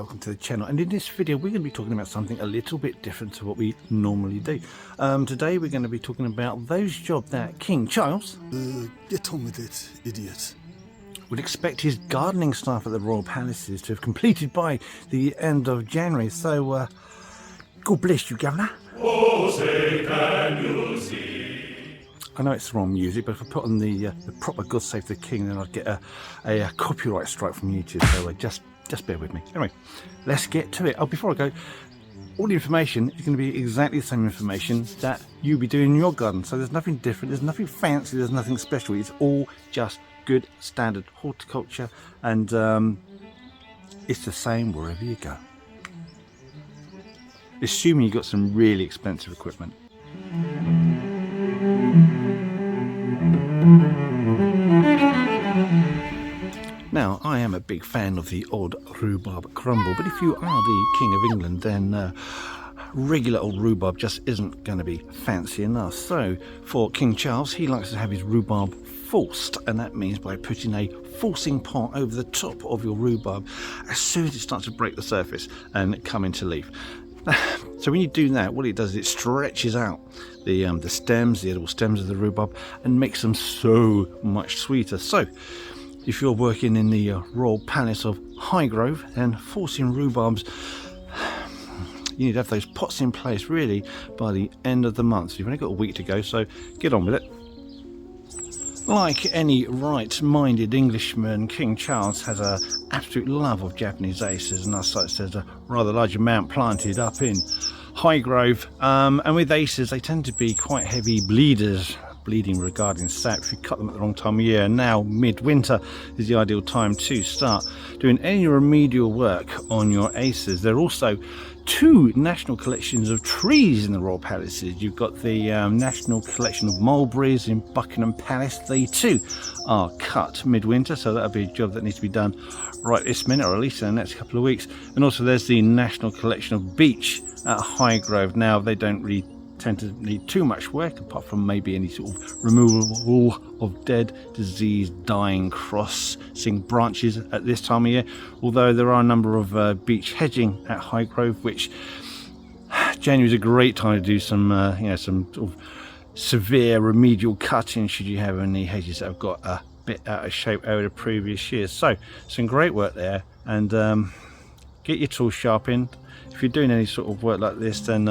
welcome to the channel, and in this video we're going to be talking about something a little bit different to what we normally do. Today we're going to be talking about those jobs that King Charles, Get on with it, idiot. would expect his gardening staff at the royal palaces to have completed by the end of January. So God bless you, Governor. Oh, say can you see? I know it's the wrong music, but if I put on the proper God Save the King, then I'd get a copyright strike from YouTube. So just bear with me. Anyway, let's get to it. Oh, before I go, all the information is going to be exactly the same information that you'll be doing in your garden. So there's nothing different, there's nothing fancy, there's nothing special. It's all just good standard horticulture, and it's the same wherever you go. Assuming you've got some really expensive equipment. Now, I am a big fan of the odd rhubarb crumble, but if you are the King of England, then regular old rhubarb just isn't going to be fancy enough. So, for King Charles, he likes to have his rhubarb forced, and that means by putting a forcing pot over the top of your rhubarb as soon as it starts to break the surface and come into leaf. So when you do that, what it does is it stretches out the stems, the edible stems of the rhubarb, and makes them so much sweeter. So if you're working in the royal palace of Highgrove, then forcing rhubarbs, you need to have those pots in place really by the end of the month. So you've only got a week to go, so get on with it. Like any right-minded Englishman, King Charles has an absolute love of Japanese acers, and as such there's a rather large amount planted up in Highgrove. And with acers, they tend to be quite heavy bleeders, bleeding regarding sap if you cut them at the wrong time of year. And now midwinter is the ideal time to start doing any remedial work on your acers. There are also two national collections of trees in the royal palaces. You've got the national collection of mulberries in Buckingham Palace. They too are cut midwinter, so that'll be a job that needs to be done right this minute, or at least in the next couple of weeks. And also there's the national collection of beech at Highgrove. Now they don't really tend to need too much work, apart from maybe any sort of removal of dead, diseased, dying, crossing branches at this time of year. Although there are a number of beech hedging at Highgrove, which January is a great time to do some some sort of severe remedial cutting should you have any hedges that have got a bit out of shape over the previous years. So some great work there, and get your tools sharpened. If you're doing any sort of work like this, then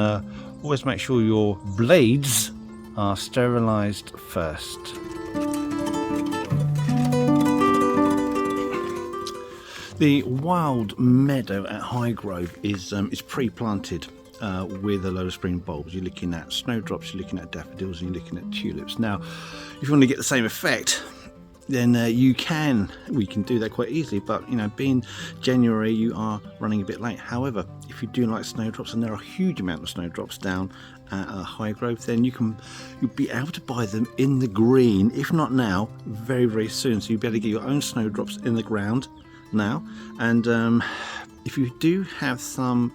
always make sure your blades are sterilized first. The wild meadow at Highgrove is pre-planted with a load of spring bulbs. You're looking at snowdrops, you're looking at daffodils, and you're looking at tulips. Now, if you want to get the same effect, then we can do that quite easily, but being January, you are running a bit late. However, if you do like snowdrops, and there are a huge amount of snowdrops down at Highgrove, then you'll be able to buy them in the green, if not now, very, very soon. So you'll be able to get your own snowdrops in the ground now. And if you do have some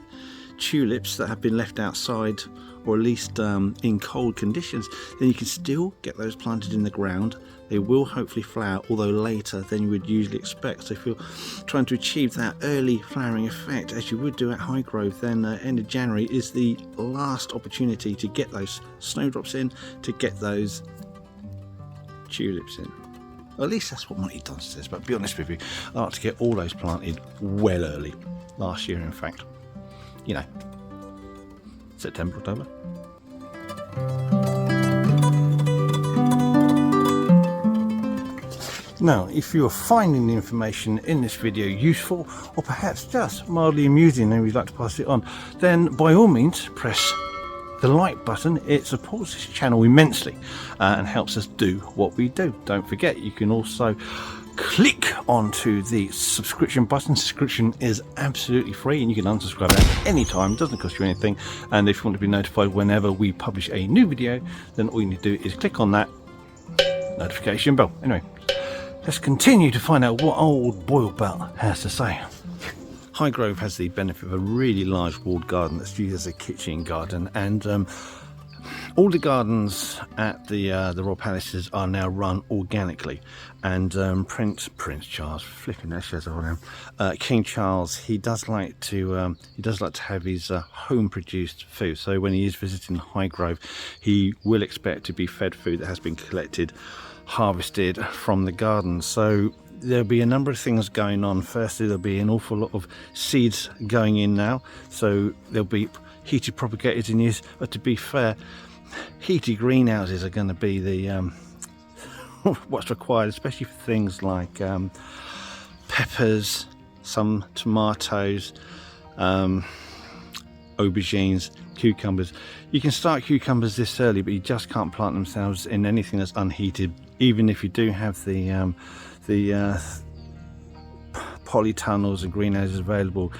tulips that have been left outside, or at least in cold conditions, then you can still get those planted in the ground. They will hopefully flower, although later than you would usually expect. So if you're trying to achieve that early flowering effect, as you would do at Highgrove, then end of January is the last opportunity to get those snowdrops in, to get those tulips in. Well, at least that's what Monty Don says, but to be honest with you, I like to get all those planted well early. Last year, in fact, September, October. Now, if you are finding the information in this video useful, or perhaps just mildly amusing and you'd like to pass it on, then by all means press the like button. It supports this channel immensely and helps us do what we do. Don't forget, you can also click onto the subscription button. Subscription is absolutely free, and you can unsubscribe at any time. It doesn't cost you anything, and if you want to be notified whenever we publish a new video, then all you need to do is click on that notification bell. Anyway, let's continue to find out what old Boilbelt has to say. Highgrove has the benefit of a really large walled garden that's used as a kitchen garden, and All the gardens at the Royal Palaces are now run organically, and Prince Charles, flipping that shares on him, King Charles, he does like to have his home produced food. So when he is visiting Highgrove, he will expect to be fed food that has been collected, harvested from the garden. So there'll be a number of things going on. Firstly, there'll be an awful lot of seeds going in now, so there'll be heated propagators in use. But to be fair, heated greenhouses are going to be the what's required, especially for things like peppers, some tomatoes, aubergines, cucumbers. You can start cucumbers this early, but you just can't plant themselves in anything that's unheated, even if you do have the polytunnels and greenhouses available.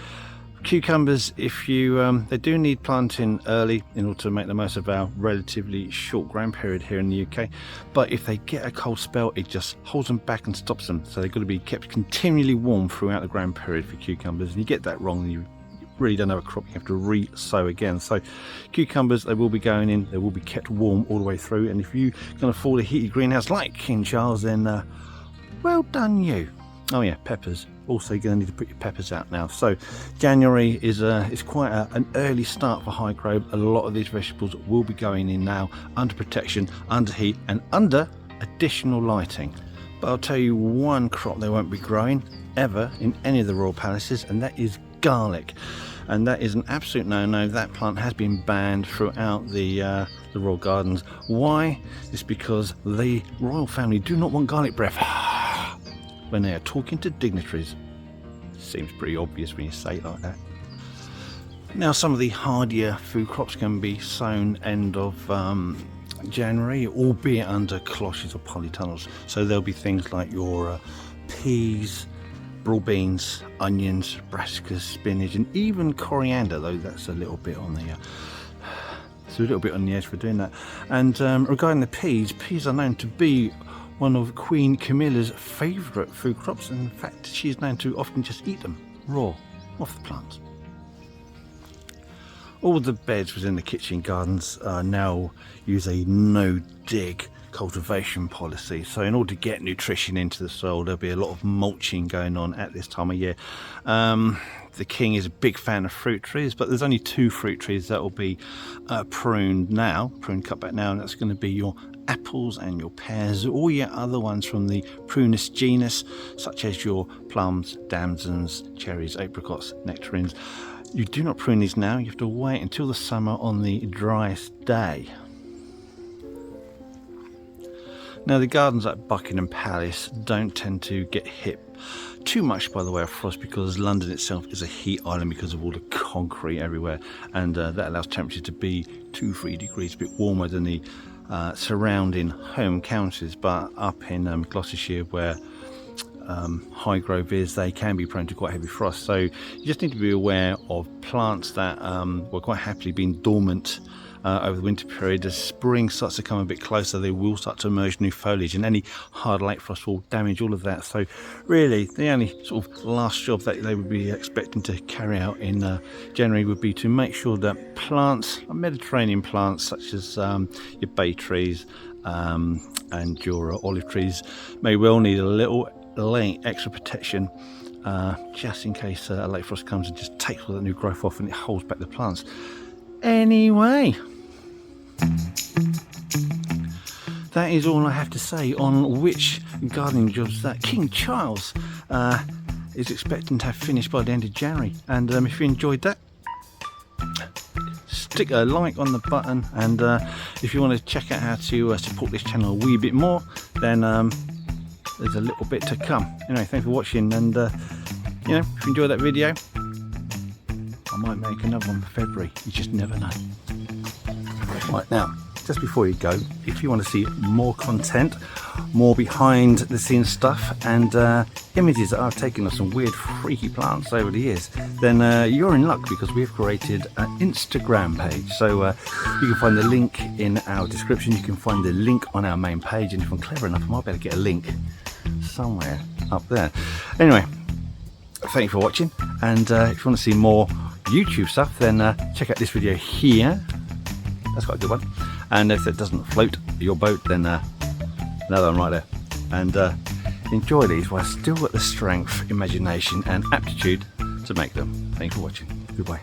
Cucumbers, if you they do need planting early in order to make the most of our relatively short growing period here in the UK, but if they get a cold spell, it just holds them back and stops them. So they've got to be kept continually warm throughout the growing period for cucumbers, and you get that wrong, you really don't have a crop, you have to re-sow again. So cucumbers, they will be going in, they will be kept warm all the way through, and if you can afford a heated greenhouse like King Charles, then well done you. Oh yeah, peppers. Also, you're going to need to put your peppers out now. So January is quite an early start for Highgrove. A lot of these vegetables will be going in now under protection, under heat, and under additional lighting. But I'll tell you one crop they won't be growing ever in any of the Royal Palaces, and that is garlic. And that is an absolute no-no. That plant has been banned throughout the Royal Gardens. Why? It's because the royal family do not want garlic breath when they are talking to dignitaries. Seems pretty obvious when you say it like that. Now, some of the hardier food crops can be sown end of January, albeit under cloches or polytunnels. So there'll be things like your peas, broad beans, onions, brassicas, spinach, and even coriander, though that's a little bit on the edge for doing that. And regarding the peas are known to be one of Queen Camilla's favourite food crops. In fact, she's known to often just eat them raw off the plants. All the beds within the kitchen gardens now use a no-dig cultivation policy. So in order to get nutrition into the soil, there'll be a lot of mulching going on at this time of year. The king is a big fan of fruit trees, but there's only 2 fruit trees that will be pruned cut back now, and that's going to be your apples and your pears, all your other ones from the prunus genus, such as your plums, damsons, cherries, apricots, nectarines. You do not prune these now, you have to wait until the summer on the driest day. Now, the gardens at Buckingham Palace don't tend to get hit too much by the way of frost, because London itself is a heat island because of all the concrete everywhere, and that allows temperature to be 2-3 degrees a bit warmer than the surrounding home counties. But up in Gloucestershire, where Highgrove is, they can be prone to quite heavy frost. So you just need to be aware of plants that were quite happily been dormant over the winter period. As spring starts to come a bit closer, they will start to emerge new foliage, and any hard late frost will damage all of that. So really, the only sort of last job that they would be expecting to carry out in January would be to make sure that plants, Mediterranean plants such as your bay trees and your olive trees, may well need a little extra protection, just in case a late frost comes and just takes all that new growth off and it holds back the plants. Anyway, that is all I have to say on which gardening jobs that King Charles is expecting to have finished by the end of January. And if you enjoyed that, stick a like on the button, and if you want to check out how to support this channel a wee bit more, then there's a little bit to come. Anyway, thanks for watching, and if you enjoyed that video, I might make another one for February. You just never know. Right, now, just before you go, if you want to see more content, more behind the scenes stuff, and images that I've taken of some weird freaky plants over the years, then you're in luck, because we've created an Instagram page. So you can find the link in our description, you can find the link on our main page, and if I'm clever enough, I might be able to get a link somewhere up there. Anyway, thank you for watching, and if you want to see more YouTube stuff, then check out this video here. That's quite a good one. And if it doesn't float your boat, then another one right there. And enjoy these while still got the strength, imagination and aptitude to make them. Thanks for watching. Goodbye.